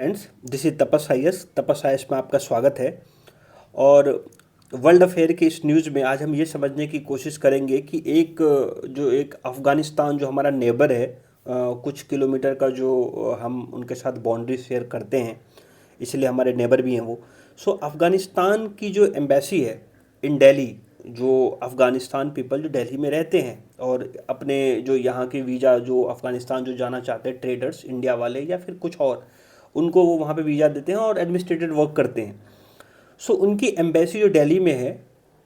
Friends, this is Tapas IAS. Tapas IAS में आपका स्वागत है। और वर्ल्ड अफेयर की इस न्यूज़ में आज हम ये समझने की कोशिश करेंगे कि एक अफ़गानिस्तान जो हमारा नेबर है, कुछ किलोमीटर का जो हम उनके साथ बाउंड्री शेयर करते हैं, इसलिए हमारे नेबर भी हैं वो। सो अफ़गानिस्तान की जो एम्बेसी है इन दिल्ली, जो अफ़गानिस्तान पीपल जो दिल्ली में रहते हैं और अपने जो यहाँ के वीज़ा जो अफ़गानिस्तान जो जाना चाहते हैं, ट्रेडर्स इंडिया वाले या फिर कुछ और, उनको वो वहाँ पे वीज़ा देते हैं और एडमिनिस्ट्रेटिव वर्क करते हैं। सो उनकी एम्बेसी जो दिल्ली में है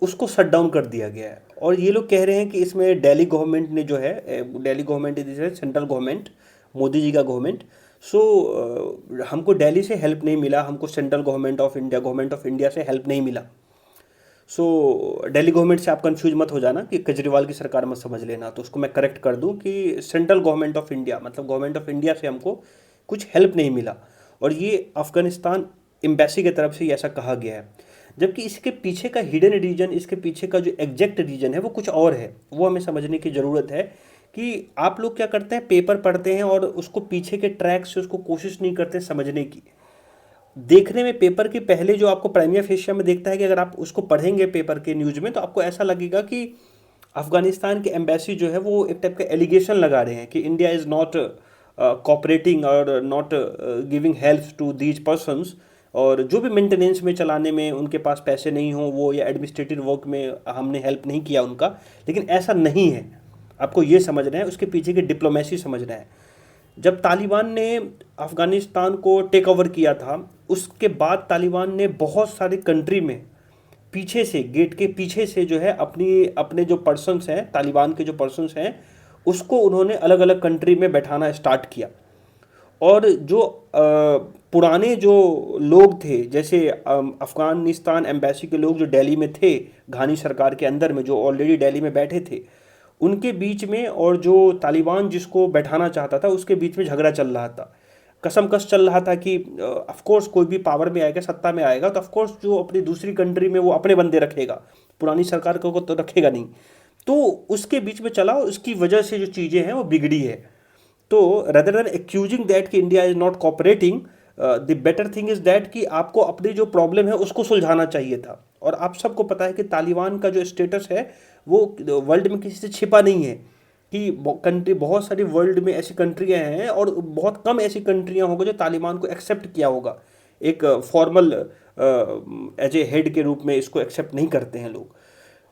उसको शट डाउन कर दिया गया है। और ये लोग कह रहे हैं कि इसमें दिल्ली गवर्नमेंट ने जो है, Delhi government is central government, Modi ji का गवर्नमेंट। सो हमको दिल्ली से हेल्प नहीं मिला, हमको सेंट्रल गवर्नमेंट ऑफ इंडिया से हेल्प नहीं मिला। सो दिल्ली गवर्नमेंट से आप कंफ्यूज मत हो जाना कि केजरीवाल की सरकार मत समझ लेना, तो उसको मैं करेक्ट कर दूं कि सेंट्रल गवर्नमेंट ऑफ इंडिया, मतलब गवर्नमेंट ऑफ इंडिया से हमको कुछ हेल्प नहीं मिला। और ये अफ़गानिस्तान एम्बेसी की तरफ से ऐसा कहा गया है, जबकि इसके पीछे का हिडन रीजन, इसके पीछे का जो एग्जैक्ट रीजन है वो कुछ और है। वो हमें समझने की ज़रूरत है कि आप लोग क्या करते हैं, पेपर पढ़ते हैं और उसको पीछे के ट्रैक से उसको कोशिश नहीं करते समझने की। देखने में पेपर के पहले जो आपको प्राइमिया फेशिया में देखता है कि अगर आप उसको पढ़ेंगे पेपर के न्यूज़ में, तो आपको ऐसा लगेगा कि अफ़गानिस्तान के एम्बेसी जो है वो एक टाइप का एलिगेशन लगा रहे हैं कि इंडिया इज़ नॉट कोऑपरेटिंग और not giving help to these persons, और जो भी मेंटेनेंस में चलाने में उनके पास पैसे नहीं हो वो, या एडमिनिस्ट्रेटिव वर्क में हमने हेल्प नहीं किया उनका। लेकिन ऐसा नहीं है, आपको ये समझना है, उसके पीछे की डिप्लोमेसी समझना है। जब तालिबान ने अफ़गानिस्तान को टेक ओवर किया था, उसके बाद तालिबान ने बहुत सारी कंट्री में पीछे से, गेट के पीछे से जो है अपने जो पर्सन्स हैं, तालिबान के जो पर्सन्स हैं, उसको उन्होंने अलग अलग कंट्री में बैठाना स्टार्ट किया। और जो पुराने जो लोग थे, जैसे अफ़गानिस्तान एम्बेसी के लोग जो दिल्ली में थे, घानी सरकार के अंदर में जो ऑलरेडी दिल्ली में बैठे थे, उनके बीच में और जो तालिबान जिसको बैठाना चाहता था उसके बीच में झगड़ा चल रहा था। कसमकस चल रहा था कि ऑफ कोर्स कोई भी पावर में आएगा, सत्ता में आएगा, तो ऑफ कोर्स जो अपनी दूसरी कंट्री में वो अपने बंदे रखेगा, पुरानी सरकार को तो रखेगा नहीं। तो उसके बीच में चला और उसकी वजह से जो चीज़ें हैं वो बिगड़ी है। तो रदर देन एक्यूजिंग दैट कि India is not cooperating, the better thing is that कि आपको अपनी जो प्रॉब्लम है उसको सुलझाना चाहिए था। और आप सबको पता है कि तालिबान का जो स्टेटस है वो वर्ल्ड में किसी से छिपा नहीं है, कि कंट्री, बहुत सारी वर्ल्ड में ऐसी कंट्रियां हैं और बहुत कम ऐसी कंट्रियां होंगी जो तालिबान को एक्सेप्ट किया होगा, एक फॉर्मल एज ए हेड के रूप में इसको एक्सेप्ट नहीं करते हैं लोग।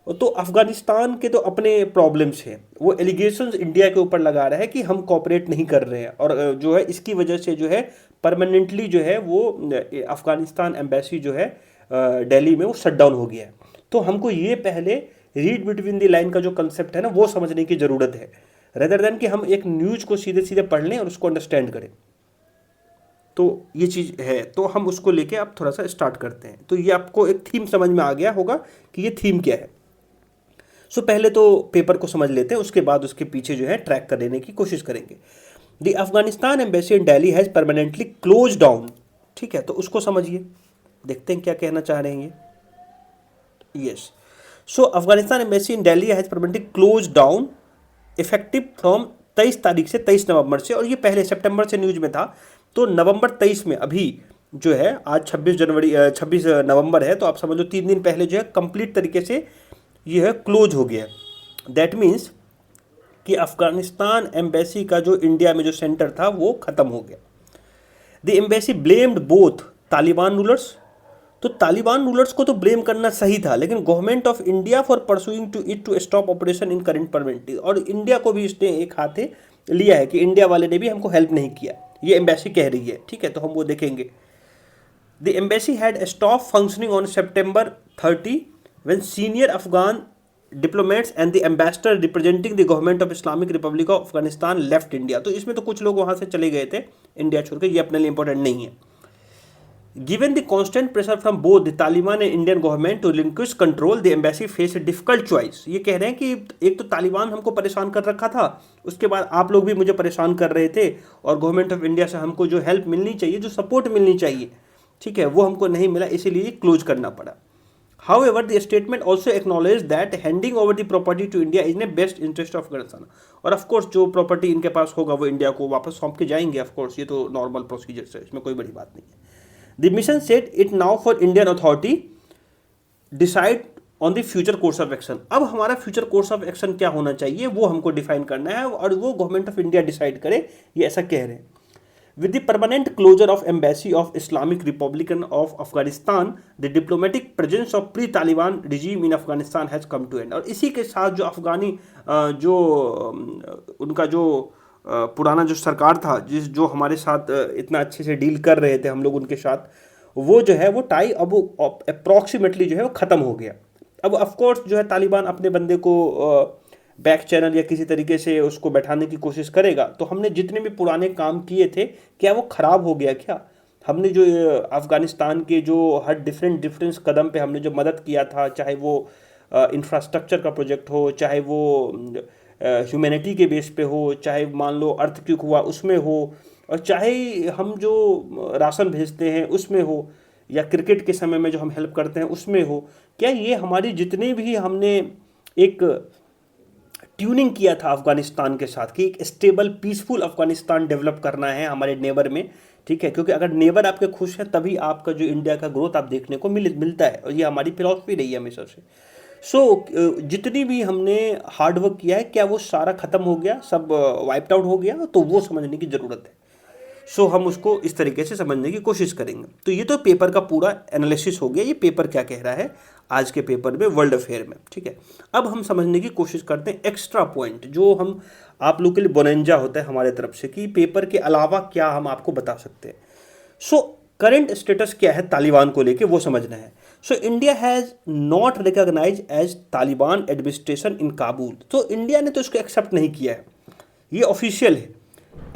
तो अफगानिस्तान के तो अपने प्रॉब्लम्स हैं, वो एलिगेशंस इंडिया के ऊपर लगा रहा है कि हम कोऑपरेट नहीं कर रहे हैं, और जो है इसकी वजह से जो है परमानेंटली जो है वो अफगानिस्तान एम्बेसी जो है दिल्ली में वो शट डाउन हो गया है। तो हमको ये पहले रीड बिटवीन द लाइन का जो कंसेप्ट है ना वो समझने की ज़रूरत है, रेदर देन कि हम एक न्यूज़ को सीधे सीधे पढ़ लें और उसको अंडरस्टैंड करें। तो ये चीज़ है, तो हम उसको लेके अब थोड़ा सा स्टार्ट करते हैं। तो ये आपको एक थीम समझ में आ गया होगा कि ये थीम क्या है। सो पहले तो पेपर को समझ लेते हैं, उसके बाद उसके पीछे जो है ट्रैक कर लेने की कोशिश करेंगे। The Afghanistan embassy in Delhi has permanently close down. ठीक है, तो उसको समझिए, देखते हैं क्या कहना चाह रहे हैं ये। Yes, so Afghanistan embassy in Delhi has permanently close down effective from 23 तारीख से, 23 नवंबर से। और ये पहले सितंबर से न्यूज में था, तो नवंबर 23 में, अभी जो है आज 26 नवंबर है, तो आप समझ लो 3 दिन पहले जो है कंप्लीट तरीके से ये है क्लोज हो गया। दैट मीन्स कि अफगानिस्तान एम्बेसी का जो इंडिया में जो सेंटर था वो ख़त्म हो गया। The embassy blamed both Taliban rulers, तो तालिबान रूलर्स को तो ब्लेम करना सही था, लेकिन government of India for pursuing to it to stop operation in current permit. और इंडिया को भी इसने एक हाथे लिया है कि इंडिया वाले ने भी हमको हेल्प नहीं किया, ये एम्बेसी कह रही है। ठीक है, तो हम वो देखेंगे। The embassy had stop functioning on September 30 when senior Afghan diplomats and the ambassador representing the government of Islamic Republic of Afghanistan left India। तो इसमें तो कुछ लोग वहाँ से चले गए थे इंडिया छोड़ के, ये अपने लिए इंपॉर्टेंट नहीं है। Given the constant pressure from both the Taliban and Indian government to relinquish control, the embassy faced a difficult choice। ये कह रहे हैं कि एक तो तालिबान हमको परेशान कर रखा था, उसके बाद आप लोग भी मुझे परेशान कर रहे थे, और गवर्नमेंट ऑफ इंडिया से हमको जो हेल्प मिलनी चाहिए, जो सपोर्ट मिलनी चाहिए, ठीक है, वो हमको नहीं मिला, इसीलिए क्लोज करना पड़ा। However, the statement also acknowledged that handing over the property to India is in the best interest of Afghanistan. और of course जो प्रॉपर्टी इनके पास होगा वो इंडिया को वापस सौंप के जाएंगे, of course ये तो नॉर्मल प्रोसीजर है, इसमें कोई बड़ी बात नहीं है। The mission said it now for Indian authority decide on the future course of action। अब हमारा फ्यूचर कोर्स ऑफ एक्शन क्या होना चाहिए वो हमको डिफाइन करना है और वो गवर्नमेंट ऑफ इंडिया डिसाइड करे, ये ऐसा कह रहे हैं। With the permanent closure of embassy of Islamic Republic of Afghanistan, the diplomatic presence of pre-Taliban regime in Afghanistan has come to end। और इसी के साथ जो अफगानी जो उनका जो पुराना जो सरकार था जो हमारे साथ इतना अच्छे से डील कर रहे थे हम लोग उनके साथ, वो जो है वो टाई अब अप्रॉक्सीमेटली जो है वो ख़त्म हो गया। अब ऑफकोर्स जो है तालिबान अपने बंदे को बैक चैनल या किसी तरीके से उसको बैठाने की कोशिश करेगा। तो हमने जितने भी पुराने काम किए थे क्या वो ख़राब हो गया क्या? हमने जो अफ़गानिस्तान के जो हर डिफरेंट कदम पे हमने जो मदद किया था, चाहे वो इंफ्रास्ट्रक्चर का प्रोजेक्ट हो, चाहे वो ह्यूमैनिटी के बेस पे हो, चाहे मान लो अर्थक्वेक हुआ उसमें हो, और चाहे हम जो राशन भेजते हैं उसमें हो, या क्रिकेट के समय में जो हम हेल्प करते हैं उसमें हो, क्या ये हमारी जितने भी हमने एक ट्यूनिंग किया था अफगानिस्तान के साथ कि एक स्टेबल पीसफुल अफगानिस्तान डेवलप करना है हमारे नेबर में, ठीक है? क्योंकि अगर नेबर आपके खुश है तभी आपका जो इंडिया का ग्रोथ आप देखने को मिलता है, और ये हमारी फिलॉसफी रही है हमेशा से। जितनी भी हमने हार्डवर्क किया है क्या वो सारा ख़त्म हो गया, सब वाइप्ड आउट हो गया? तो वो समझने की ज़रूरत है। हम उसको इस तरीके से समझने की कोशिश करेंगे। तो ये तो पेपर का पूरा एनालिसिस हो गया, ये पेपर क्या कह रहा है आज के पेपर में वर्ल्ड अफेयर में, ठीक है? अब हम समझने की कोशिश करते हैं एक्स्ट्रा पॉइंट जो हम आप लोग के लिए बोनेंजा होता है हमारे तरफ से कि पेपर के अलावा क्या हम आपको बता सकते हैं। करंट स्टेटस क्या है तालिबान को लेके वो समझना है। India has not recognise as Taliban administration in Kabul. तो इंडिया ने तो इसको एक्सेप्ट नहीं किया है, ये ऑफिशियल है।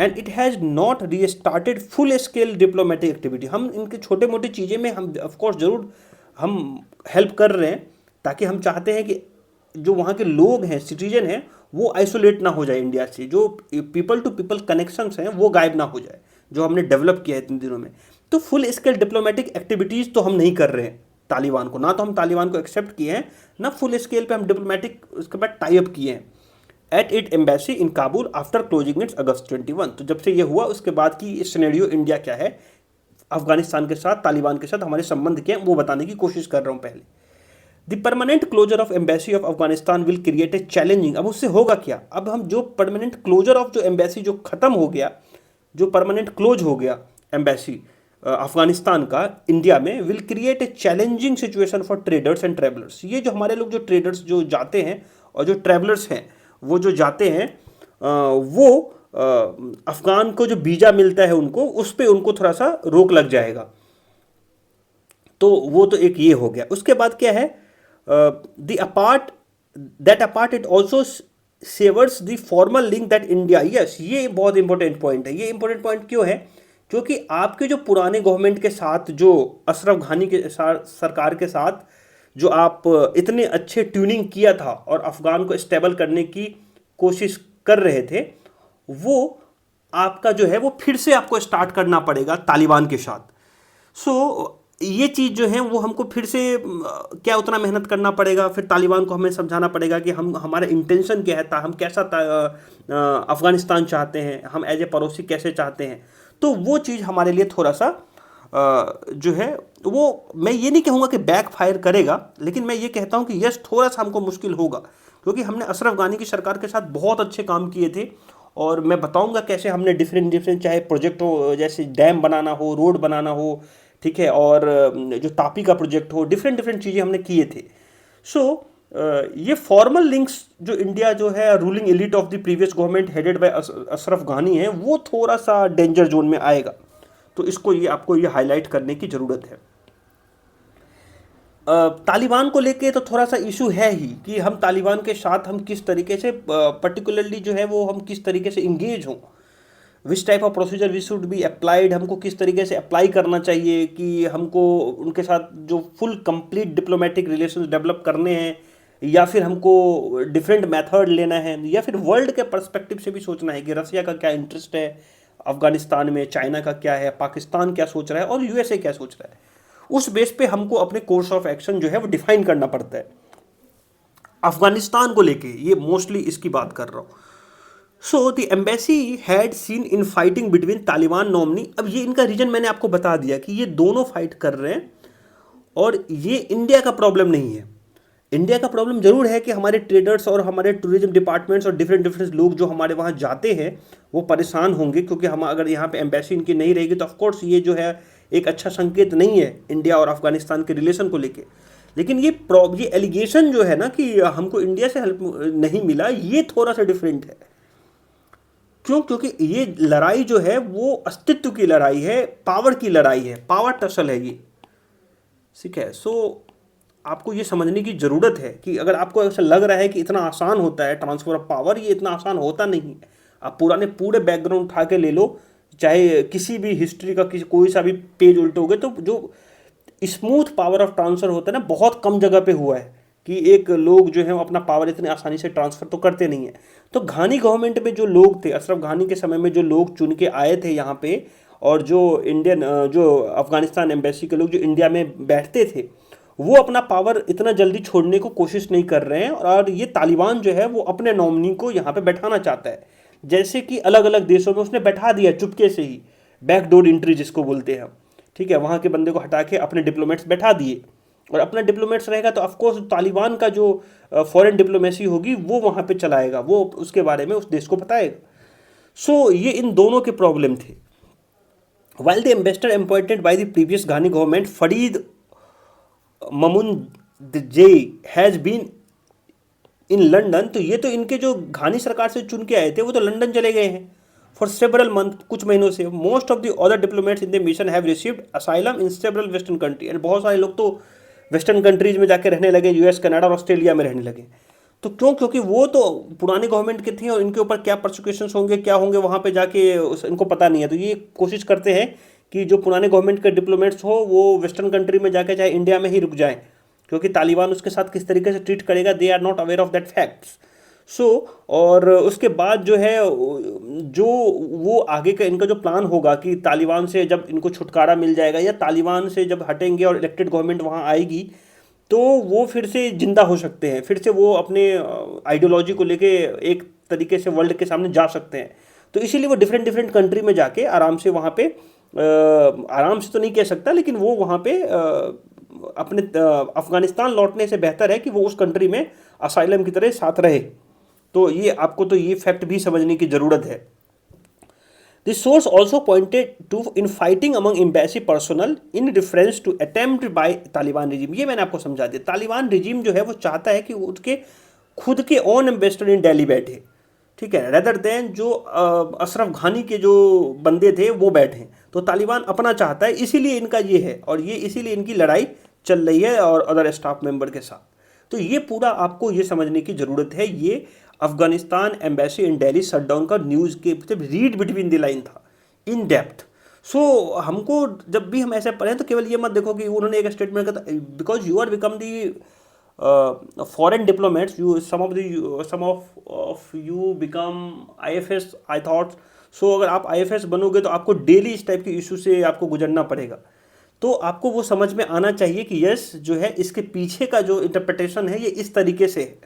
And it has not restarted full scale diplomatic activity. हम इनके छोटे मोटे चीज़ें में हम ऑफकोर्स ज़रूर हम हेल्प कर रहे हैं, ताकि हम चाहते हैं कि जो वहाँ के लोग हैं, सिटीजन हैं, वो आइसोलेट ना हो जाए इंडिया से, जो पीपल टू पीपल कनेक्शंस हैं वो गायब ना हो जाए जो हमने डेवलप किया है इतने दिनों में। तो फुल स्केल डिप्लोमेटिक एक्टिविटीज़ तो हम नहीं कर रहे हैं तालिबान को, ना तो हम तालिबान को एक्सेप्ट किए हैं, ना फुल स्केल पे हम डिप्लोमेटिक उसके बाद टाई अप किए हैं at it embassy in Kabul after closing its August 21। तो जब से ये हुआ उसके बाद की सिनेरियो इंडिया क्या है अफगानिस्तान के साथ, तालिबान के साथ हमारे संबंध क्या है वो बताने की कोशिश कर रहा हूँ पहले। The permanent closure of embassy of Afghanistan will create a challenging. अब उससे होगा क्या? अब हम जो परमानेंट क्लोजर ऑफ जो एम्बेसी जो खत्म हो गया, जो परमानेंट क्लोज हो गया एम्बेसी अफगानिस्तान का इंडिया में, will create a challenging situation for traders and travellers. ये जो हमारे लोग जो ट्रेडर्स जो जाते हैं और जो ट्रैवलर्स हैं वो जो जाते हैं वो अफगान को जो वीज़ा मिलता है उनको, उस पर उनको थोड़ा सा रोक लग जाएगा। तो वो तो एक ये हो गया। उसके बाद क्या है, the apart it also severs the formal link that India. Yes, ये बहुत इंपॉर्टेंट पॉइंट है। ये इंपॉर्टेंट पॉइंट क्यों है? क्योंकि आपके जो पुराने गवर्नमेंट के साथ, जो अशरफ घानी के सरकार के साथ जो आप इतने अच्छे ट्यूनिंग किया था और अफगान को स्टेबल करने की कोशिश कर रहे थे, वो आपका जो है वो फिर से आपको स्टार्ट करना पड़ेगा तालिबान के साथ। ये चीज़ जो है वो हमको फिर से क्या उतना मेहनत करना पड़ेगा, फिर तालिबान को हमें समझाना पड़ेगा कि हमारा इंटेंशन क्या है, हम कैसा अफगानिस्तान चाहते हैं, हम एज ए पड़ोसी कैसे चाहते हैं। तो वो चीज़ हमारे लिए थोड़ा सा जो है वो, मैं ये नहीं कहूँगा कि बैक फायर करेगा, लेकिन मैं ये कहता हूँ कि यस थोड़ा सा हमको मुश्किल होगा, क्योंकि हमने अशरफ गानी की सरकार के साथ बहुत अच्छे काम किए थे। और मैं बताऊँगा कैसे हमने डिफरेंट चाहे प्रोजेक्ट हो, जैसे डैम बनाना हो, रोड बनाना हो, ठीक है, और जो तापी का प्रोजेक्ट हो, डिफरेंट चीज़ें हमने किए थे। ये फॉर्मल लिंक्स जो इंडिया जो है ruling elite of the previous government headed by Ashraf गानी है, वो थोड़ा सा डेंजर जोन में आएगा। तो इसको आपको ये हाईलाइट करने की ज़रूरत है। तालिबान को लेके तो थोड़ा सा इशू है ही कि हम तालिबान के साथ हम किस तरीके से पर्टिकुलरली जो है वो हम किस तरीके से इंगेज हों, which type of procedure we should be applied, हमको किस तरीके से अप्लाई करना चाहिए, कि हमको उनके साथ जो full complete diplomatic relations develop करने हैं, या फिर हमको डिफरेंट मेथड लेना है, या फिर वर्ल्ड के पर्सपेक्टिव से भी सोचना है कि रसिया का क्या इंटरेस्ट है अफगानिस्तान में, चाइना का क्या है, पाकिस्तान क्या सोच रहा है और यूएसए क्या सोच रहा है। उस बेस पे हमको अपने कोर्स ऑफ एक्शन जो है वो डिफाइन करना पड़ता है। अफगानिस्तान को लेके ये मोस्टली इसकी बात कर रहा हूँ। So the embassy had seen in fighting between Taliban nominee. अब ये इनका रीजन मैंने आपको बता दिया कि ये दोनों फाइट कर रहे हैं, और ये इंडिया का प्रॉब्लम नहीं है। इंडिया का प्रॉब्लम जरूर है कि हमारे ट्रेडर्स और हमारे टूरिज्म डिपार्टमेंट्स और डिफरेंट डिफरेंट लोग जो हमारे वहाँ जाते हैं वो परेशान होंगे, क्योंकि हम अगर यहाँ पे एम्बेसी इनकी नहीं रहेगी तो ऑफकोर्स ये जो है एक अच्छा संकेत नहीं है इंडिया और अफगानिस्तान के रिलेशन को लेके। लेकिन ये एलिगेशन जो है ना कि हमको इंडिया से हेल्प नहीं मिला, ये थोड़ा सा डिफरेंट है। क्यों? क्योंकि ये लड़ाई जो है वो अस्तित्व की लड़ाई है, पावर की लड़ाई है, पावर टसल है ये। ठीक है। सो आपको ये समझने की ज़रूरत है कि अगर आपको ऐसा लग रहा है कि इतना आसान होता है ट्रांसफ़र ऑफ पावर, ये इतना आसान होता नहीं है। आप पूरे बैकग्राउंड उठा के ले लो, चाहे किसी भी हिस्ट्री का कोई सा भी पेज उल्टोगे, तो जो स्मूथ पावर ऑफ ट्रांसफ़र होता है ना, बहुत कम जगह पे हुआ है कि एक लोग जो है अपना पावर इतनी आसानी से ट्रांसफ़र तो करते नहीं है। तो घानी गवर्नमेंट में जो लोग थे, अशरफ घानी के समय में जो लोग चुन के आए थे यहाँ पे, और जो अफगानिस्तान एम्बेसी के लोग जो इंडिया में बैठते थे, वो अपना पावर इतना जल्दी छोड़ने को कोशिश नहीं कर रहे हैं। और ये तालिबान जो है वो अपने नॉमिनी को यहाँ पे बैठाना चाहता है, जैसे कि अलग अलग देशों में उसने बैठा दिया चुपके से ही, बैकडोर एंट्री जिसको बोलते हैं। ठीक है, वहाँ के बंदे को हटा के अपने डिप्लोमेट्स बैठा दिए, और अपना डिप्लोमेट्स रहेगा तो ऑफकोर्स तालिबान का जो फॉरेन डिप्लोमेसी होगी वो वहाँ पे चलाएगा, वो उसके बारे में उस देश को बताएगा। सो ये इन दोनों के प्रॉब्लम थे। While the ambassador appointed by the previous Ghani government Farid Mamundzay has been in London, तो ये तो इनके जो घानी सरकार से चुन के आए थे वो तो लंदन चले गए हैं फॉर सेवरल मंथ, कुछ महीनों से। Most of the other diplomats in the mission have received asylum in several western country, and बहुत सारे लोग तो वेस्टर्न कंट्रीज में जाके रहने लगे, यूएस, कनाडा और ऑस्ट्रेलिया में रहने लगे। तो क्यों? क्योंकि वो तो पुरानी गवर्नमेंट के थे और इनके ऊपर क्या प्रोसिक्यूशंस होंगे, क्या होंगे वहाँ पे जाके इनको पता नहीं है। तो ये कोशिश करते हैं कि जो पुराने गवर्नमेंट के डिप्लोमेट्स हो वो वेस्टर्न कंट्री में जाके चाहे इंडिया में ही रुक जाएं, क्योंकि तालिबान उसके साथ किस तरीके से ट्रीट करेगा, they are not aware of that facts. So और उसके बाद जो है जो वो आगे का इनका जो प्लान होगा कि तालिबान से जब इनको छुटकारा मिल जाएगा या तालिबान से जब हटेंगे और इलेक्टेड गवर्नमेंट वहाँ आएगी, तो वो फिर से जिंदा हो सकते हैं, फिर से वो अपने आइडियोलॉजी को लेके एक तरीके से वर्ल्ड के सामने जा सकते हैं। तो इसीलिए वो डिफरेंट डिफरेंट कंट्री में जाके आराम से वहाँ पे आराम से तो नहीं कह सकता, लेकिन वो वहाँ पे अपने अफगानिस्तान लौटने से बेहतर है कि वो उस कंट्री में असाइलम की तरह साथ रहे। तो ये आपको तो ये फैक्ट भी समझने की ज़रूरत है। This source also pointed to in fighting among embassy personnel in reference to attempt by Taliban regime. ये मैंने आपको समझा दिया। तालिबान रिजीम जो है वो चाहता है कि उसके खुद के ओन एम्बेसडर इन दिल्ली बैठे, ठीक है, रेदर देन जो अशरफ घानी के जो बंदे थे वो बैठे। तो तालिबान अपना चाहता है, इसीलिए इनका ये है, और ये इसीलिए इनकी लड़ाई चल रही है और अदर स्टाफ मेंबर के साथ। तो ये पूरा आपको ये समझने की ज़रूरत है। ये Afghanistan embassy in Delhi shutdown का न्यूज़ के रीड बिटवीन द लाइन था, इन डेप्थ। सो हमको जब भी हम ऐसे पढ़ें तो केवल ये मत देखो कि उन्होंने एक स्टेटमेंट कहा, because you are become the foreign diplomats, some of you become IFS, I thought so। अगर आप IFS बनोगे तो आपको डेली इस टाइप के इशू से आपको गुजरना पड़ेगा। तो आपको वो समझ में आना चाहिए कि यस जो है इसके पीछे का जो इंटरप्रिटेशन है ये इस तरीके से है।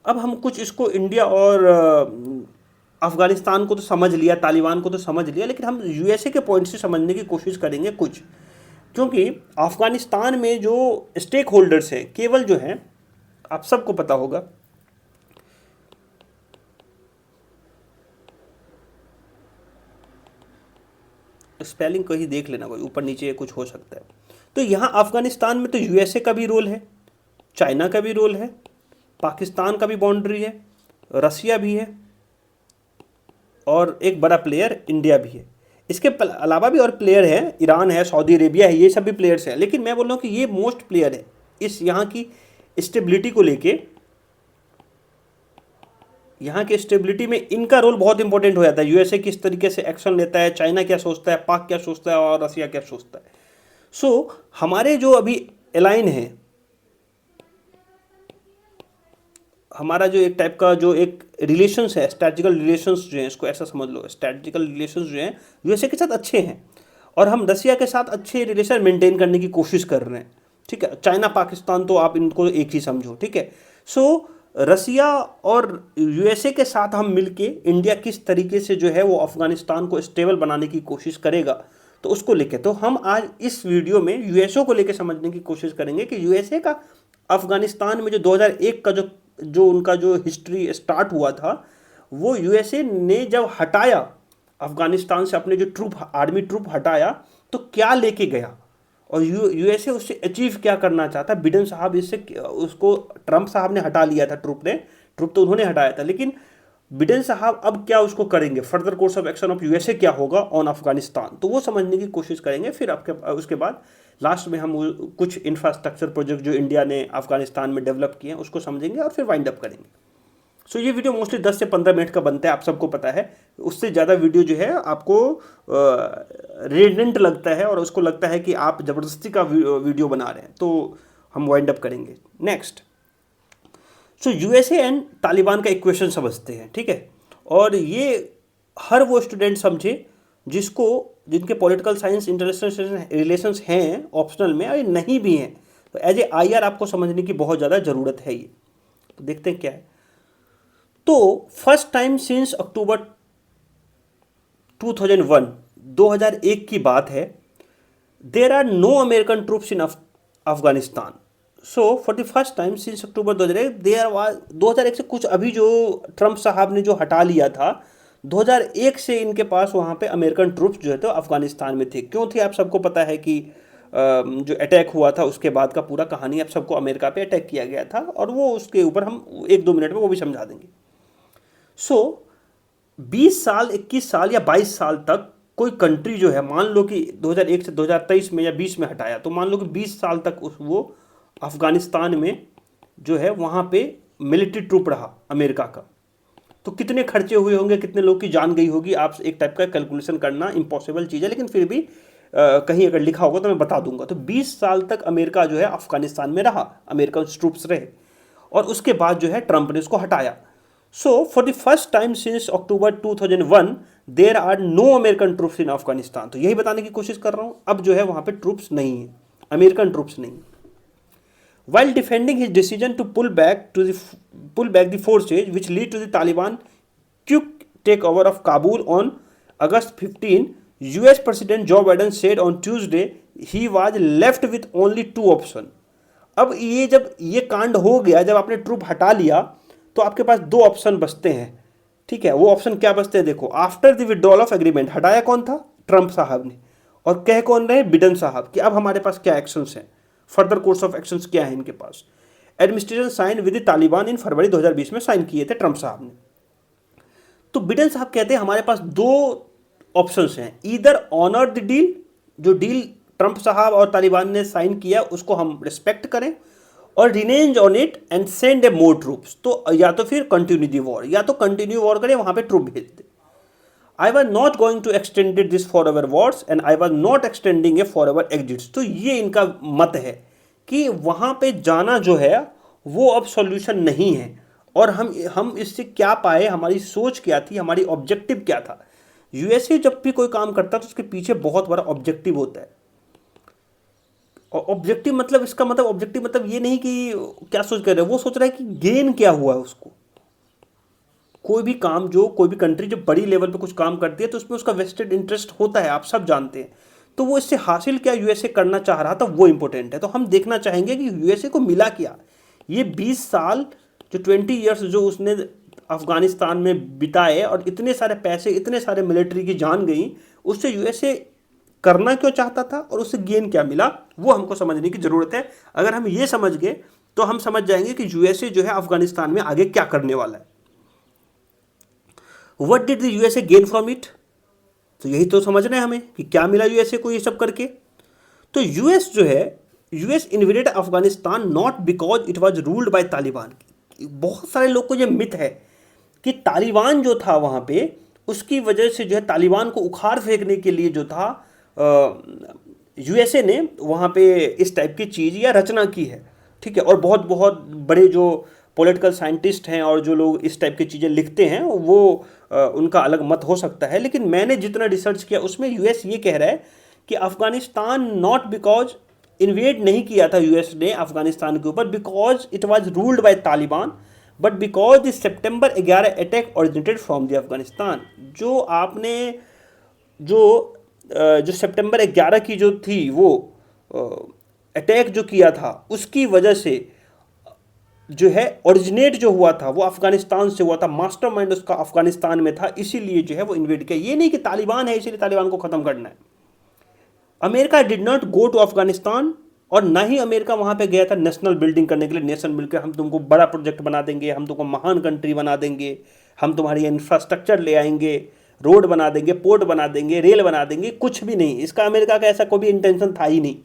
अब हम कुछ इसको इंडिया और अफगानिस्तान को तो समझ लिया, तालिबान को तो समझ लिया, लेकिन हम यूएसए के पॉइंट से समझने की कोशिश करेंगे कुछ, क्योंकि अफगानिस्तान में जो स्टेक होल्डर्स हैं केवल जो हैं, आप सबको पता होगा, स्पेलिंग को ही देख लेना, कोई ऊपर नीचे कुछ हो सकता है। तो यहाँ अफगानिस्तान में तो यूएसए का भी रोल है, चाइना का भी रोल है, पाकिस्तान का भी बाउंड्री है, रसिया भी है, और एक बड़ा प्लेयर इंडिया भी है। इसके अलावा भी और प्लेयर है, ईरान है, सऊदी अरेबिया है, ये सब भी प्लेयर्स हैं। लेकिन मैं बोल रहा हूँ कि ये मोस्ट प्लेयर है इस यहाँ की स्टेबिलिटी को लेके। यहाँ की स्टेबिलिटी में इनका रोल बहुत इंपॉर्टेंट हो जाता है। यूएसए किस तरीके से एक्शन लेता है, चाइना क्या सोचता है, पाक क्या सोचता है, और रसिया क्या सोचता है। सो हमारे जो अभी अलाइन है, हमारा जो एक टाइप का जो एक रिलेशंस है, स्ट्रैटेजिकल रिलेशंस जो हैं, इसको ऐसा समझ लो, स्ट्रैटेजिकल रिलेशंस जो हैं यूएसए के साथ अच्छे हैं। और हम रसिया के साथ अच्छे रिलेशन मेंटेन करने की कोशिश कर रहे हैं, ठीक है। चाइना पाकिस्तान तो आप इनको एक ही समझो, ठीक है। सो रसिया और यूएसए के साथ हम मिलके इंडिया किस तरीके से जो है वो अफगानिस्तान को स्टेबल बनाने की कोशिश करेगा, तो उसको लेके तो हम आज इस वीडियो में यूएसए को लेके समझने की कोशिश करेंगे कि यूएसए का अफगानिस्तान में जो 2001 का जो उनका जो हिस्ट्री स्टार्ट हुआ था, वो यूएसए ने जब हटाया अफगानिस्तान से अपने जो आर्मी ट्रूप हटाया, तो क्या लेके गया और यूएसए उससे अचीव क्या करना चाहता। बिडेन साहब इससे उसको ट्रंप साहब ने हटा लिया था, ट्रूप तो उन्होंने हटाया था, लेकिन बिडेन साहब अब क्या उसको करेंगे, further course of action of USA क्या होगा ऑन अफगानिस्तान, तो वो समझने की कोशिश करेंगे। फिर आपके उसके बाद लास्ट में हम कुछ इंफ्रास्ट्रक्चर प्रोजेक्ट जो इंडिया ने अफगानिस्तान में डेवलप किए हैं उसको समझेंगे और फिर वाइंड अप करेंगे। सो ये वीडियो मोस्टली 10 से 15 मिनट का बनता है, आप सबको पता है। उससे ज़्यादा वीडियो जो है आपको रिडंडेंट लगता है और उसको लगता है कि आप ज़बरदस्ती का वीडियो बना रहे हैं, तो हम वाइंड अप करेंगे। Next, so USA and Taliban का इक्वेशन समझते हैं, ठीक है। और ये हर वो स्टूडेंट समझे जिनके पॉलिटिकल साइंस इंटरनेशनल रिलेशंस हैं ऑप्शनल में, और नहीं भी हैं, तो एज ए आईआर आपको समझने की बहुत ज़्यादा ज़रूरत है ये। तो देखते हैं क्या है। तो फर्स्ट टाइम सिंस अक्टूबर 2001 की बात है, there are no American troops in Afghanistan. So for the first time since October 2001 there was 2001 से कुछ अभी जो ट्रंप साहब ने जो हटा लिया था, 2001 से इनके पास वहाँ पे अमेरिकन ट्रूप्स जो है तो अफगानिस्तान में थे। क्यों थे आप सबको पता है कि जो अटैक हुआ था उसके बाद का पूरा कहानी आप सबको, अमेरिका पे अटैक किया गया था, और वो उसके ऊपर हम 1-2 मिनट में वो भी समझा देंगे। सो 20 साल, 21 साल या 22 साल तक कोई कंट्री जो है, मान लो कि 2001 से 2023 में या 20 में हटाया, तो मान लो कि 20 साल तक वो अफगानिस्तान में जो है वहाँ पे मिलिट्री ट्रूप रहा अमेरिका का, तो कितने खर्चे हुए होंगे, कितने लोग की जान गई होगी, आप एक टाइप का कैलकुलेशन करना इम्पॉसिबल चीज़ है, लेकिन फिर भी कहीं अगर लिखा होगा तो मैं बता दूंगा। तो 20 साल तक अमेरिका जो है अफगानिस्तान में रहा, अमेरिकन ट्रूप्स रहे, और उसके बाद जो है ट्रंप ने उसको हटाया। So, for the first time since October 2001, there are no American troops in Afghanistan. तो यही बताने की कोशिश कर रहा हूँ, अब जो है वहाँ पे ट्रूप्स नहीं है, अमेरिकन ट्रूप्स नहीं। While defending his decision to pull back the forces, which lead to the Taliban quick takeover of Kabul on August 15, US President Joe Biden said on Tuesday he was left with only 2 options. अब ये जब ये कांड हो गया, जब आपने troop हटा लिया, तो आपके पास 2 ऑप्शन बचते हैं, ठीक है। वो ऑप्शन क्या बचते हैं, देखो। After the withdrawal of agreement, हटाया कौन था, ट्रंप साहब ने, और कह कौन रहे, बिडेन साहब, कि अब हमारे पास क्या एक्शंस हैं, फर्दर कोर्स ऑफ एक्शंस क्या है इनके पास। एडमिनिस्ट्रेशन साइन विद तालिबान इन फरवरी 2020 में साइन किए थे ट्रंप साहब ने। तो बिडेन साहब कहते हैं हमारे पास 2 ऑप्शंस हैं, ईदर ऑनर द डील, जो डील ट्रंप साहब और तालिबान ने साइन किया उसको हम रिस्पेक्ट करें, और renege on it and send a more troops, तो या तो फिर कंटिन्यू दी वॉर, या तो कंटिन्यू वॉर करें, वहां पे ट्रूप भेज दे। I was not going to extended this for our wars and I was not extending a for our exits. तो ये इनका मत है कि वहां पे जाना जो है वो अब सॉल्यूशन नहीं है, और हम इससे क्या पाए, हमारी सोच क्या थी, हमारी ऑब्जेक्टिव क्या था। यूएसए जब भी कोई काम करता है तो उसके पीछे बहुत बड़ा ऑब्जेक्टिव होता है। ऑब्जेक्टिव मतलब, इसका मतलब ऑब्जेक्टिव मतलब ये नहीं कि क्या सोच कर रहे हैं, वो सोच रहा है कि गेन क्या हुआ है उसको। कोई भी काम, जो कोई भी कंट्री जब बड़ी लेवल पे कुछ काम करती है तो उसमें उसका वेस्टेड इंटरेस्ट होता है, आप सब जानते हैं। तो वो इससे हासिल क्या यूएसए करना चाह रहा था, वो इंपॉर्टेंट है। तो हम देखना चाहेंगे कि यूएसए को मिला क्या। ये 20 साल जो 20 ईयर्स जो उसने अफगानिस्तान में बिताए, और इतने सारे पैसे, इतने सारे मिलिट्री की जान गई, उससे यूएसए करना क्यों चाहता था और उससे गेन क्या मिला, वो हमको समझने की जरूरत है। अगर हम ये समझ गए तो हम समझ जाएंगे कि यूएसए जो है अफगानिस्तान में आगे क्या करने वाला है। What did the USA gain from it, तो यही तो समझना है हमें कि क्या मिला यूएसए को ये सब करके। तो यूएस जो है, US invaded Afghanistan not because it was ruled by Taliban. बहुत सारे लोग को ये मिथ है कि तालिबान जो था वहां पे, उसकी वजह से जो है तालिबान को उखाड़ फेंकने के लिए जो था यूएसए ने वहाँ पे इस टाइप की चीज़ या रचना की है, ठीक है। और बहुत बहुत बड़े जो पॉलिटिकल साइंटिस्ट हैं और जो लोग इस टाइप की चीज़ें लिखते हैं वो उनका अलग मत हो सकता है, लेकिन मैंने जितना रिसर्च किया उसमें यूएस ये कह रहा है कि अफगानिस्तान नॉट बिकॉज इन्वेड नहीं किया था यूएस ने अफगानिस्तान के ऊपर because it was ruled by Taliban, but because the September 11 attack originated from the Afghanistan. जो आपने जो जो सितंबर 11 की जो थी वो अटैक जो किया था उसकी वजह से जो है ओरिजिनेट जो हुआ था वो अफगानिस्तान से हुआ था, मास्टरमाइंड उसका अफगानिस्तान में था, इसीलिए जो है वो इन्वेड किया। ये नहीं कि तालिबान है इसीलिए तालिबान को खत्म करना है। America did not go to Afghanistan, और ना ही अमेरिका वहां पे गया था नेशनल बिल्डिंग करने के लिए। नेशन मिलकर हम तुमको बड़ा प्रोजेक्ट बना देंगे, हम तुमको महान कंट्री बना देंगे, हम तुम्हारी इंफ्रास्ट्रक्चर ले आएंगे, रोड बना देंगे, पोर्ट बना देंगे, रेल बना देंगे, कुछ भी नहीं। इसका अमेरिका का ऐसा कोई भी इंटेंशन था ही नहीं।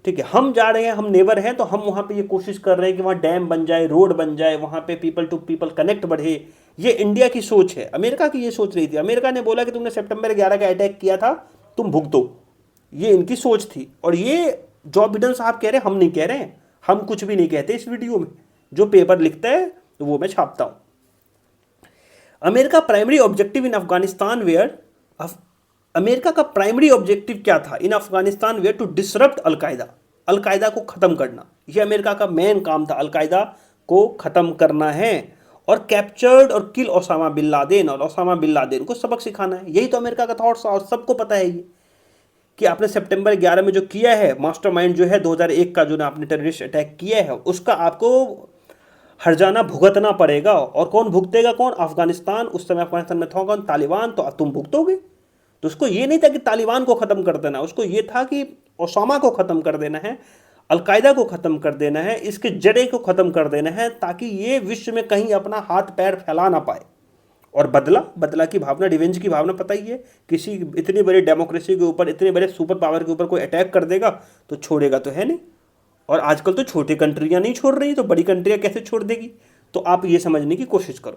ठीक है, हम जा रहे हैं, हम नेबर हैं, तो हम वहाँ पे ये कोशिश कर रहे हैं कि वहाँ डैम बन जाए, रोड बन जाए, वहाँ पे पीपल टू पीपल कनेक्ट बढ़े। ये इंडिया की सोच है, अमेरिका की ये सोच नहीं थी। अमेरिका ने बोला कि तुमने सितंबर 11 का अटैक किया था, तुम भुगतो। ये इनकी सोच थी। और ये जो बिडेन साहब कह रहे हैं, हम नहीं कह रहे हैं, हम कुछ भी नहीं कहते इस वीडियो में। जो पेपर लिखता है वो मैं छापता हूँ। America primary objective in Afghanistan where, America का प्राइमरी ऑब्जेक्टिव क्या था in Afghanistan where? To disrupt Al Qaeda, Al Qaeda को ख़त्म करना। यह अमेरिका का मेन काम था, अलकायदा को ख़त्म करना है। और कैप्चर्ड और किल ओसामा बिन लादेन, और ओसामा बिन लादेन को सबक सिखाना है। यही तो अमेरिका का थॉट्स था, और सबको पता है ये कि आपने सितंबर 11 में जो किया है, मास्टरमाइंड जो है 2001 का, जो ने आपने टेररिस्ट अटैक किया है, उसका आपको हर्जाना भुगतना पड़ेगा। और कौन भुगतेगा? कौन? अफगानिस्तान। उस समय अफगानिस्तान में था कौन? तालिबान। तो तुम भुगतोगे। तो उसको ये नहीं था कि तालिबान को ख़त्म कर देना, उसको ये था कि ओसामा को ख़त्म कर देना है, अलकायदा को ख़त्म कर देना है, इसके जड़े को ख़त्म कर देना है, ताकि ये विश्व में कहीं अपना हाथ पैर फैला ना पाए। और बदला की भावना, रिवेंज की भावना, पता ही है, किसी इतनी बड़ी डेमोक्रेसी के ऊपर, इतने बड़े सुपर पावर के ऊपर कोई अटैक कर देगा तो छोड़ेगा तो है नहीं। और आजकल तो छोटी कंट्रियां नहीं छोड़ रही, तो बड़ी कंट्रियां कैसे छोड़ देगी? तो आप ये समझने की कोशिश करो।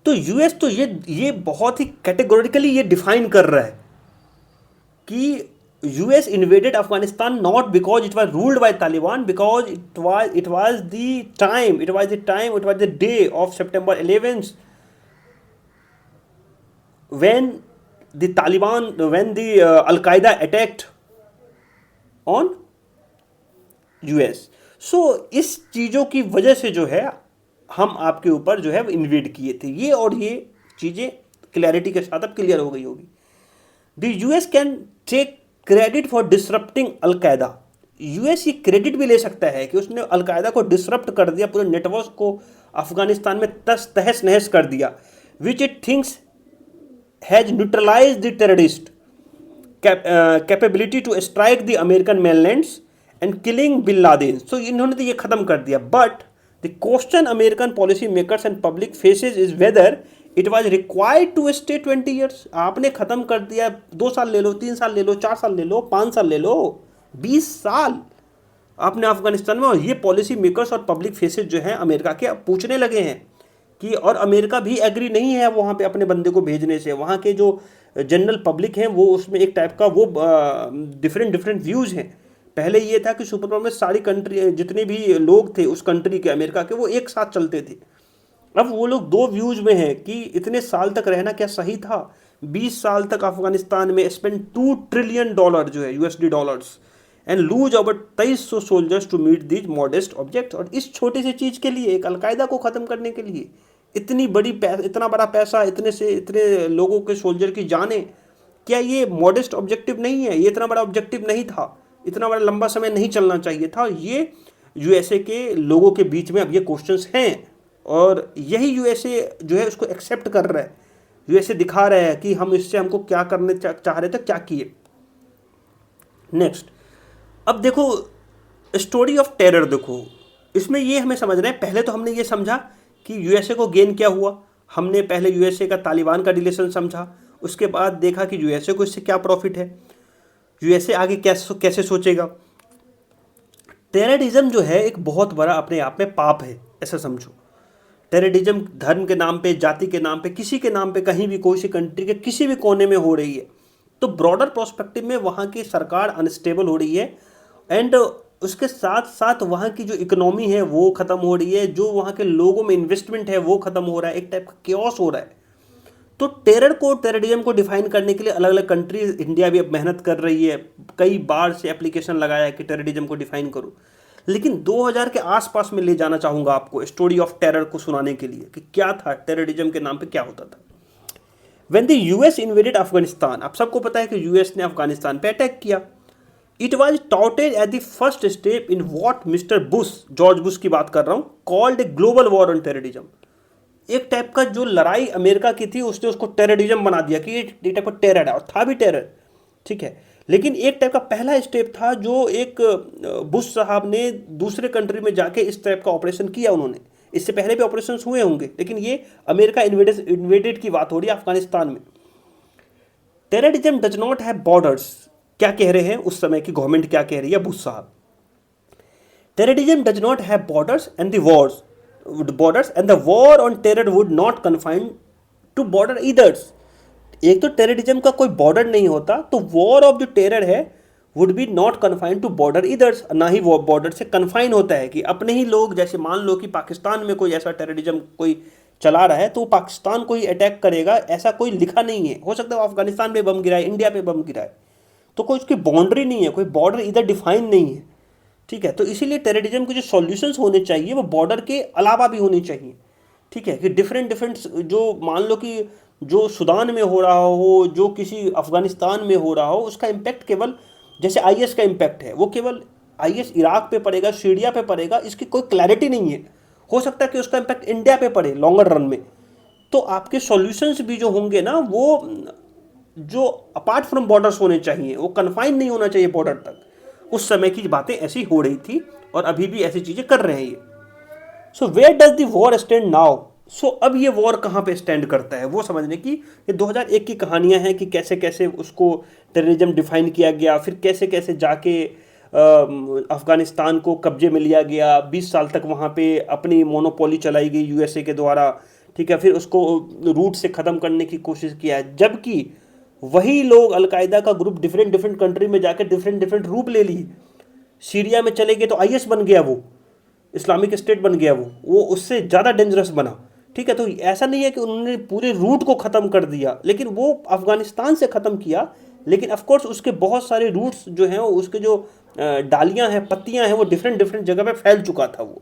तो यूएस तो ये बहुत ही कैटेगोरिकली ये डिफाइन कर रहा है कि US invaded Afghanistan not because it was ruled by Taliban, because it was the day of September 11 when the Al-Qaeda attacked on US. So इस चीज़ों की वजह से जो है हम आपके ऊपर जो है इन्वेड किए थे ये, और ये चीज़ें क्लैरिटी के साथ अब क्लियर हो गई होगी। The US can take credit for disrupting al Qaeda. US ये क्रेडिट भी ले सकता है कि उसने अलकायदा को डिसरप्ट कर दिया, पूरे नेटवर्क को अफगानिस्तान में तहस नहस कर दिया, which it thinks has neutralize the terrorist capability to strike the American mainlands and killing Bin Laden. So इन्होंने तो ये खत्म कर दिया। But the question American policy makers and public faces is whether it was required to stay 20 years. आपने खत्म कर दिया, 2 साल ले लो, 3 साल ले लो, 4 साल ले लो, 5 साल ले लो, 20 साल आपने अफगानिस्तान में। और ये पॉलिसी मेकर्स और पब्लिक फेसेस जो हैं अमेरिका के अब पूछने लगे हैं कि, और अमेरिका भी एग्री नहीं है वहाँ पे अपने बंदे को भेजने से। वहाँ के जो जनरल पब्लिक हैं वो उसमें एक टाइप का वो डिफरेंट व्यूज़ हैं। पहले ये था कि सुपर पावर में सारी कंट्री, जितने भी लोग थे उस कंट्री के, अमेरिका के, वो एक साथ चलते थे। अब वो लोग 2 व्यूज में हैं कि इतने साल तक रहना क्या सही था? 20 साल तक अफगानिस्तान में स्पेंड $2 ट्रिलियन जो है USD dollars, and lose over 2300 soldiers to meet these modest objects. और इस छोटी सी चीज़ के लिए, एक अलकायदा को ख़त्म करने के लिए इतनी इतना बड़ा पैसा, इतने लोगों के सोल्जर की जाने, क्या ये मॉडेस्ट ऑब्जेक्टिव नहीं है? ये इतना बड़ा ऑब्जेक्टिव नहीं था, इतना बड़ा लंबा समय नहीं चलना चाहिए था। ये यूएसए के लोगों के बीच में अब ये क्वेश्चंस हैं, और यही यूएसए जो है उसको एक्सेप्ट कर रहा है। यूएसए दिखा रहा है कि हम इससे, हमको क्या करने चाह रहे थे, क्या किए। नेक्स्ट, अब देखो स्टोरी ऑफ टेरर। देखो इसमें ये हमें समझना है, पहले तो हमने ये समझा कि यूएसए को गेन क्या हुआ। हमने पहले यूएसए का तालिबान का रिलेशन समझा, उसके बाद देखा कि यूएसए को इससे क्या प्रॉफिट है, यूएसए आगे कैसे सोचेगा। टेररिज्म जो है एक बहुत बड़ा अपने आप में पाप है, ऐसा समझो। टेररिज्म धर्म के नाम पे, जाति के नाम पे, किसी के नाम पे, कहीं भी कोई सी कंट्री के किसी भी कोने में हो रही है, तो ब्रॉडर पर्सपेक्टिव में वहाँ की सरकार अनस्टेबल हो रही है, एंड उसके साथ साथ वहाँ की जो इकोनॉमी है वो ख़त्म हो रही है, जो वहाँ के लोगों में इन्वेस्टमेंट है वो ख़त्म हो रहा है, एक टाइप का केओस हो रहा है। तो टेररिज्म को डिफाइन करने के लिए अलग अलग कंट्रीज, इंडिया भी अब मेहनत कर रही है, कई बार से एप्लीकेशन लगाया है कि टेररिज्म को डिफाइन करो। लेकिन 2000 के आसपास में ले जाना चाहूँगा आपको स्टोरी ऑफ टेरर को सुनाने के लिए कि क्या था टेररिज्म के नाम पे क्या होता था। When the US invaded Afghanistan, आप सबको पता है कि यूएस ने अफगानिस्तान पे अटैक किया। It was touted at the first step in what mister Bush, George Bush की बात कर रहा हूँ, called a global war on terrorism. एक टाइप का जो लड़ाई अमेरिका की थी उसने उसको टेररिज्म बना दिया कि ये टाइप का टेरर है, और था भी टेरर, ठीक है। लेकिन एक टाइप का पहला स्टेप था जो एक बुश साहब ने दूसरे कंट्री में जाके इस टाइप का ऑपरेशन किया उन्होंने। इससे पहले भी ऑपरेशंस हुए होंगे, लेकिन ये अमेरिका इन्वेडेड की बात हो रही है अफगानिस्तान में। Terrorism does not have borders, क्या कह रहे हैं उस समय की गवर्नमेंट, क्या कह रही है बुश साहब, terrorism does not have borders and the war on terror would not confined to border eithers. एक तो टेररिज्म का कोई बॉर्डर नहीं होता, तो वॉर ऑफ जो टेरर है would be not confined to border eithers, ना ही वो बॉर्डर से कन्फाइन होता है कि अपने ही लोग, जैसे मान लो कि पाकिस्तान में कोई ऐसा टेररिज्म कोई चला रहा है तो वो पाकिस्तान को ही अटैक करेगा, ऐसा कोई लिखा नहीं है। हो सकता है अफगानिस्तान पे बम गिराए, इंडिया पे बम गिराए, तो कोई उसकी बाउंड्री नहीं है, कोई बॉर्डर इधर डिफाइन नहीं है, ठीक है। तो इसीलिए टेररिज्म के जो सॉल्यूशंस होने चाहिए वो बॉर्डर के अलावा भी होने चाहिए, ठीक है। कि डिफरेंट जो मान लो कि जो सूडान में हो रहा हो, जो किसी अफगानिस्तान में हो रहा हो, उसका इम्पैक्ट केवल, जैसे आईएस का इम्पैक्ट है वो केवल आईएस इराक पे पड़ेगा, सीरिया पे पड़ेगा, इसकी कोई क्लैरिटी नहीं है। हो सकता है कि उसका इम्पैक्ट इंडिया पे पड़े लॉन्गर रन में। तो आपके सॉल्यूशंस भी जो होंगे ना, वो जो अपार्ट फ्रॉम बॉर्डर्स होने चाहिए, वो कन्फाइन नहीं होना चाहिए बॉर्डर तक। उस समय की बातें ऐसी हो रही थी और अभी भी ऐसी चीज़ें कर रहे हैं ये। So where does the war stand now. So अब ये वॉर कहाँ पे स्टैंड करता है वो समझने की ये 2001 की कहानियाँ हैं कि कैसे कैसे उसको टेररिज्म डिफाइन किया गया, फिर कैसे कैसे जाके अफगानिस्तान को कब्जे में लिया गया, 20 साल तक वहाँ पे अपनी मोनोपोली चलाई गई यूएसए के द्वारा, ठीक है। फिर उसको रूट से ख़त्म करने की कोशिश किया, जबकि वही लोग अलकायदा का ग्रुप डिफरेंट कंट्री में जाकर डिफरेंट रूप ले ली। सीरिया में चले गए तो आईएस बन गया, वो इस्लामिक स्टेट बन गया, वो उससे ज़्यादा डेंजरस बना, ठीक है। तो ऐसा नहीं है कि उन्होंने पूरे रूट को ख़त्म कर दिया, लेकिन वो अफगानिस्तान से ख़त्म किया, लेकिन ऑफकोर्स उसके बहुत सारे रूट्स जो हैं, उसके जो डालियाँ हैं, पत्तियाँ हैं, वो डिफरेंट जगह पे फैल चुका था, वो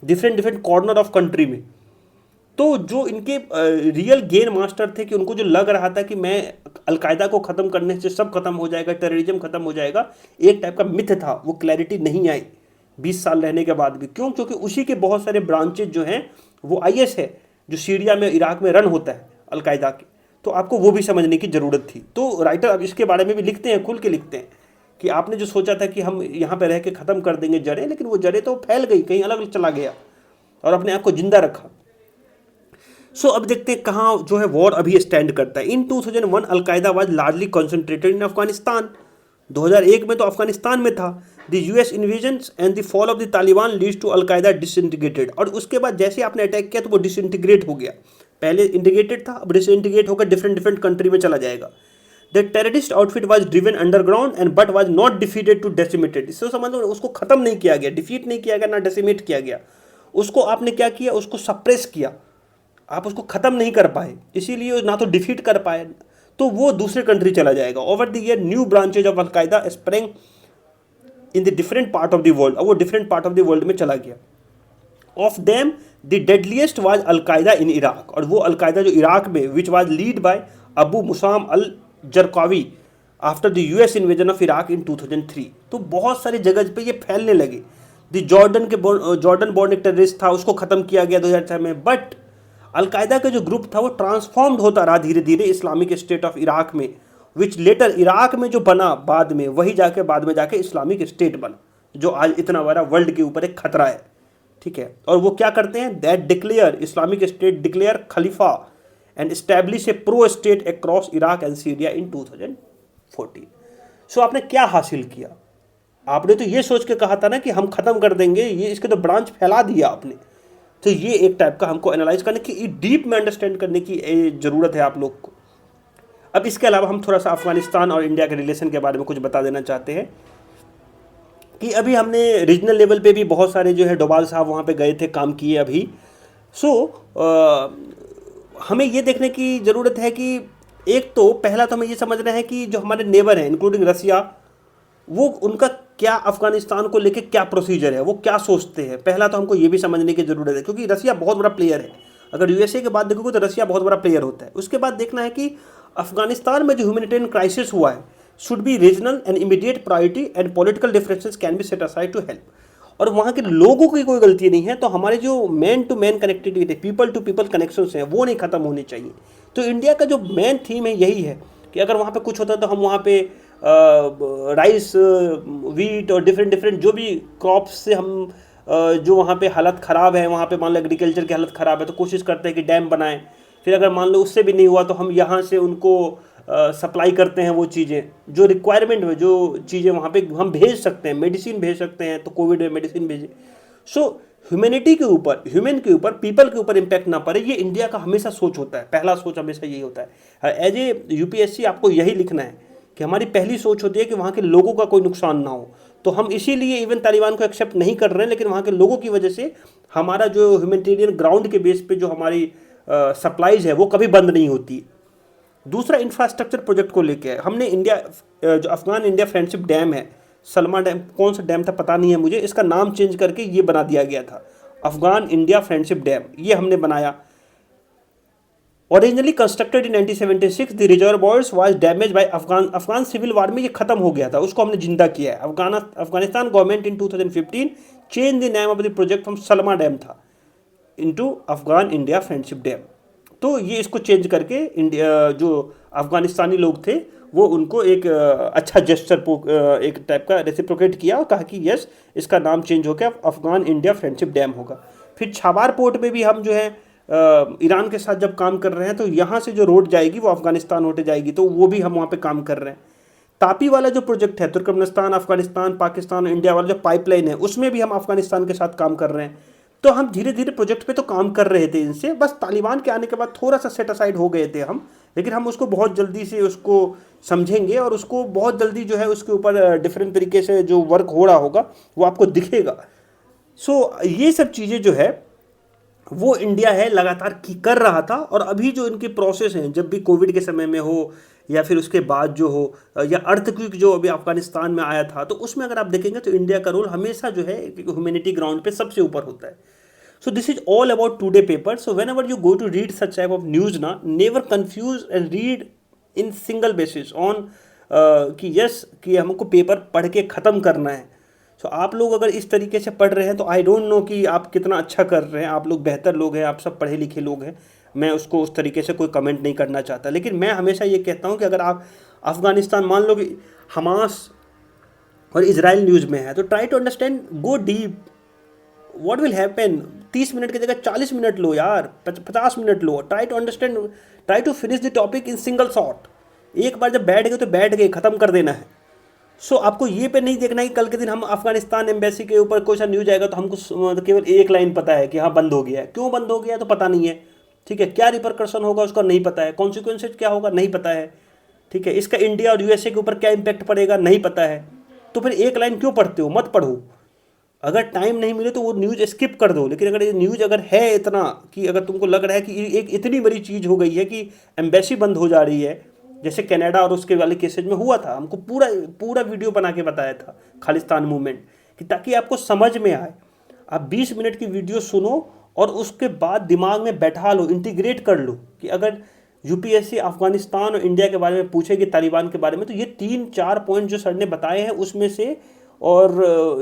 डिफरेंट कॉर्नर ऑफ कंट्री में। तो जो इनके रियल गेम मास्टर थे कि उनको जो लग रहा था कि मैं अलकायदा को ख़त्म करने से सब खत्म हो जाएगा, टेररिज्म खत्म हो जाएगा, एक टाइप का मिथ था, वो क्लैरिटी नहीं आई 20 साल रहने के बाद भी। क्यों? क्योंकि उसी के बहुत सारे ब्रांचेज जो हैं वो आईएस है, जो सीरिया में, इराक में रन होता है अलकायदा के। तो आपको वो भी समझने की ज़रूरत थी। तो राइटर अब इसके बारे में भी लिखते हैं, खुल के लिखते हैं कि आपने जो सोचा था कि हम यहाँ पे रह के ख़त्म कर देंगे जड़ें, लेकिन वो जड़ें तो फैल गई, कहीं अलग चला गया और अपने आप को जिंदा रखा। सो अब देखते हैं कहाँ जो है वॉर अभी स्टैंड करता है। In 2001 al Qaeda was largely concentrated in Afghanistan. 2001 में तो अफगानिस्तान में था। The US invasions and the fall of the Taliban leads to al Qaeda disintegrated. और उसके बाद जैसे आपने अटैक किया तो वो डिसइंटीग्रेट हो गया। पहले इंटीग्रेटेड था, अब डिसइंटीग्रेट होकर डिफरेंट कंट्री में चला जाएगा। The terrorist outfit was driven underground and but was not defeated to decimated. इससे समझ लो उसको खत्म नहीं किया गया, डिफीट नहीं किया गया, ना डेसिमेट किया गया। उसको आपने क्या किया, उसको सप्रेस किया, आप उसको ख़त्म नहीं कर पाए, इसीलिए ना तो डिफीट कर पाए, तो वो दूसरे कंट्री चला जाएगा। Over the year new branches of Al Qaeda spring in the different part of the world. अब वो different part of the world में चला गया। Of them the deadliest was Al Qaeda in Iraq. और वो अलकायदा जो इराक में, which was lead by Abu Musab al Zarqawi after the US invasion of Iraq in 2003। तो बहुत सारी जगह पे ये फैलने लगे। द जॉर्डन बॉर्न एक टेररिस्ट था, उसको ख़त्म किया गया 2006 में। बट अलकायदा का जो ग्रुप था वो ट्रांसफॉर्म्ड होता रहा धीरे धीरे इस्लामिक स्टेट ऑफ इराक में, विच लेटर इराक में जो बना बाद में, वही जाके बाद में जाके इस्लामिक स्टेट बना, जो आज इतना बड़ा वर्ल्ड के ऊपर एक खतरा है, ठीक है। और वो क्या करते हैं, that declare Islamic state declare खलीफा and establish a pro state across Iraq and Syria in 2014। So आपने क्या हासिल किया? आपने तो ये सोच के कहा था ना कि हम ख़त्म कर देंगे, ये इसके तो ब्रांच फैला दिया आपने। तो ये एक टाइप का हमको एनालाइज करने की, डीप में अंडरस्टैंड करने की ज़रूरत है आप लोग को। अब इसके अलावा हम थोड़ा सा अफगानिस्तान और इंडिया के रिलेशन के बारे में कुछ बता देना चाहते हैं कि अभी हमने रीजनल लेवल पे भी बहुत सारे जो है डोभाल साहब वहाँ पे गए थे, काम किए अभी। सो हमें ये देखने की ज़रूरत है कि एक तो पहला तो हमें ये समझना है कि जो हमारे नेबर हैं इंक्लूडिंग रसिया, वो उनका क्या अफगानिस्तान को लेके क्या प्रोसीजर है, वो क्या सोचते हैं। पहला तो हमको ये भी समझने की ज़रूरत है, क्योंकि रसिया बहुत बड़ा प्लेयर है। अगर यूएसए के बाद देखोगे तो रसिया बहुत बड़ा प्लेयर होता है। उसके बाद देखना है कि अफगानिस्तान में जो ह्यूमैनिटेरियन क्राइसिस हुआ है should be regional and immediate priority and political differences can be set aside to help. और वहाँ के लोगों की कोई गलती नहीं है, तो हमारे जो man to man connectivity, people to people connections हैं, वो नहीं खत्म होनी चाहिए। तो इंडिया का जो मेन थीम है यही है कि अगर वहाँ पे कुछ होता है तो हम वहाँ पे राइस, वीट और डिफरेंट डिफरेंट जो भी क्रॉप्स से हम जो वहाँ पे हालत ख़राब है, वहाँ पे मान लो एग्रीकल्चर की हालत ख़राब है, तो कोशिश करते हैं कि डैम बनाएं। फिर अगर मान लो उससे भी नहीं हुआ तो हम यहाँ से उनको सप्लाई करते हैं वो चीज़ें जो रिक्वायरमेंट में, जो चीज़ें वहाँ पे हम भेज सकते हैं, मेडिसिन भेज सकते हैं, तो कोविड में मेडिसिन भेजे। सो ह्यूमैनिटी के ऊपर, ह्यूमन के ऊपर, पीपल के ऊपर इम्पैक्ट ना पड़े, ये इंडिया का हमेशा सोच होता है। पहला सोच हमेशा यही होता है। एज ए यूपीएससी आपको यही लिखना है कि हमारी पहली सोच होती है कि वहाँ के लोगों का कोई नुकसान ना हो। तो हम इसीलिए इवन तालिबान को एक्सेप्ट नहीं कर रहे हैं, लेकिन वहाँ के लोगों की वजह से हमारा जो ह्यूमैनिटेरियन ग्राउंड के बेस पे जो हमारी सप्लाईज है वो कभी बंद नहीं होती। दूसरा इंफ्रास्ट्रक्चर प्रोजेक्ट को लेके हमने इंडिया, जो अफगान इंडिया फ्रेंडशिप डैम है, सलमा डैम, कौन सा डैम था पता नहीं है मुझे, इसका नाम चेंज करके ये बना दिया गया था अफगान इंडिया फ्रेंडशिप डैम, ये हमने बनाया। Originally constructed in 1976, the reservoirs was damage by Afghan civil war में ये खत्म हो गया था, उसको हमने जिंदा किया है। Afghanistan government in 2015 change the name of the project from Salma dam था into Afghan India friendship dam. तो ये इसको चेंज करके इंडिया, जो अफगानिस्तानी लोग थे वो उनको एक अच्छा जेस्चर, एक टाइप का रेसिप्रोकेट किया और कहा कि यस, इसका नाम चेंज हो गया, अफगान इंडिया फ्रेंडशिप डैम होगा। फिर छाबार पोर्ट में भी हम जो है ईरान के साथ जब काम कर रहे हैं, तो यहाँ से जो रोड जाएगी वो अफगानिस्तान होते जाएगी, तो वो भी हम वहाँ पे काम कर रहे हैं। तापी वाला जो प्रोजेक्ट है, तुर्कमेनिस्तान, अफगानिस्तान, पाकिस्तान, इंडिया वाला जो पाइपलाइन है, उसमें भी हम अफगानिस्तान के साथ काम कर रहे हैं। तो हम धीरे धीरे प्रोजेक्ट पे तो काम कर रहे थे इनसे, बस तालिबान के आने के बाद थोड़ा सा सेट असाइड हो गए थे हम, लेकिन हम उसको बहुत जल्दी से उसको समझेंगे और उसको बहुत जल्दी जो है उसके ऊपर डिफरेंट तरीके से जो वर्क हो रहा होगा वो आपको दिखेगा। सो ये सब चीज़ें जो है वो इंडिया है लगातार की कर रहा था। और अभी जो इनकी प्रोसेस हैं, जब भी कोविड के समय में हो या फिर उसके बाद जो हो, या अर्थक्वेक जो अभी अफगानिस्तान में आया था, तो उसमें अगर आप देखेंगे तो इंडिया का रोल हमेशा जो है ह्यूमैनिटी ग्राउंड पे सबसे ऊपर होता है। So this is all about today paper. So whenever you go to read such type of news ना, never confuse and read in single basis on कि यस कि हमको पेपर पढ़ के ख़त्म करना है। सो आप लोग अगर इस तरीके से पढ़ रहे हैं तो आई डोंट नो कि आप कितना अच्छा कर रहे हैं। आप लोग बेहतर लोग हैं, आप सब पढ़े लिखे लोग हैं, मैं उसको उस तरीके से कोई कमेंट नहीं करना चाहता। लेकिन मैं हमेशा ये कहता हूँ कि अगर आप अफगानिस्तान, मान लो कि हमास और इजराइल न्यूज़ में है, तो try to understand, go deep, what will happen. 30 minute की जगह 40 मिनट लो यार, 50 मिनट लो, try to understand, try to finish the topic in single shot. एक बार जब बैठ गए तो बैठ गए, ख़त्म कर देना है। सो आपको ये पे नहीं देखना है कि कल के दिन हम अफगानिस्तान एम्बेसी के ऊपर कोई सा न्यूज़ आएगा तो हमको केवल एक लाइन पता है कि हाँ बंद हो गया है, क्यों बंद हो गया है तो पता नहीं है, ठीक है, क्या रिपरकशन होगा उसका नहीं पता है, कॉन्सिक्वेंसेज क्या होगा नहीं पता है, ठीक है, इसका इंडिया और यूएसए के ऊपर क्या इम्पैक्ट पड़ेगा नहीं पता है। तो फिर एक लाइन क्यों पढ़ते हो, मत पढ़ो। अगर टाइम नहीं मिले तो वो न्यूज़ स्किप कर दो। लेकिन अगर ये न्यूज़ अगर है इतना कि अगर तुमको लग रहा है कि एक इतनी बड़ी चीज़ हो गई है कि एम्बेसी बंद हो जा रही है, जैसे कनाडा और उसके वाले केसेज में हुआ था, हमको पूरा पूरा वीडियो बना के बताया था खालिस्तान मूवमेंट कि ताकि आपको समझ में आए। आप 20 मिनट की वीडियो सुनो और उसके बाद दिमाग में बैठा लो, इंटीग्रेट कर लो कि अगर यूपीएससी अफगानिस्तान और इंडिया के बारे में पूछेगी, तालिबान के बारे में, तो ये 3-4 पॉइंट जो सर ने बताए हैं उसमें से, और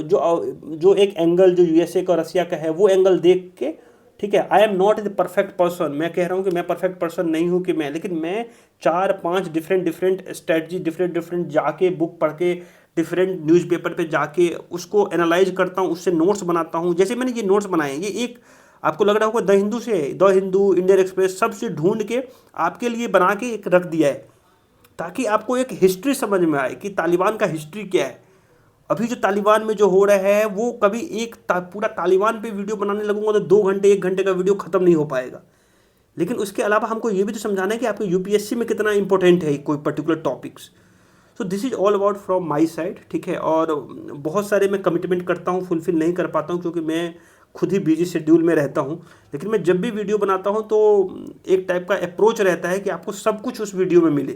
जो एक एंगल जो यूएसए का रसिया का है वो एंगल देख के, ठीक है, I am not the perfect person, मैं कह रहा हूँ कि मैं परफेक्ट पर्सन नहीं हूँ कि मैं, लेकिन मैं 4-5 डिफरेंट स्ट्रेटजी, डिफरेंट जाके बुक पढ़ के, डिफरेंट न्यूज़पेपर पे जाके उसको एनालाइज करता हूँ, उससे नोट्स बनाता हूँ। जैसे मैंने ये नोट्स बनाए हैं, ये एक आपको लग रहा होगा द हिंदू से, द हिंदू, इंडियन एक्सप्रेस, सबसे ढूंढ के आपके लिए बना के एक रख दिया है, ताकि आपको एक हिस्ट्री समझ में आए कि तालिबान का हिस्ट्री क्या है। अभी जो तालिबान में जो हो रहा है वो कभी पूरा तालिबान पे वीडियो बनाने लगूंगा तो 2 घंटे 1 घंटे का वीडियो ख़त्म नहीं हो पाएगा। लेकिन उसके अलावा हमको ये भी तो समझाना है कि आपको यूपीएससी में कितना इंपॉर्टेंट है कोई particular topics. So this is all about from my side, ठीक है। और बहुत सारे मैं कमिटमेंट करता हूँ, फुलफिल नहीं कर पाता हूँ, क्योंकि मैं खुद ही बिजी शेड्यूल में रहता हूँ, लेकिन मैं जब भी वीडियो बनाता हूँ तो एक टाइप का अप्रोच रहता है कि आपको सब कुछ उस वीडियो में मिले।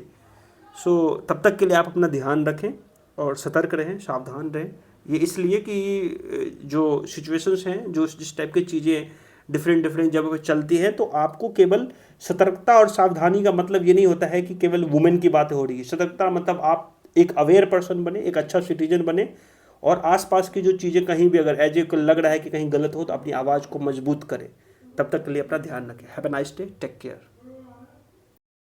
तब तक के लिए आप अपना ध्यान रखें और सतर्क रहें, सावधान रहें। ये इसलिए कि जो सिचुएशंस हैं, जो जिस टाइप की चीज़ें डिफरेंट डिफरेंट जगह पे चलती हैं, तो आपको केवल सतर्कता और सावधानी का मतलब ये नहीं होता है कि केवल वुमेन की बातें हो रही है। सतर्कता मतलब आप एक अवेयर पर्सन बने, एक अच्छा सिटीजन बने, और आसपास की जो चीज़ें कहीं भी अगर एज ए लग रहा है कि कहीं गलत हो तो अपनी आवाज़ को मजबूत करें। तब तक के लिए अपना ध्यान रखें। Have a nice day, take care.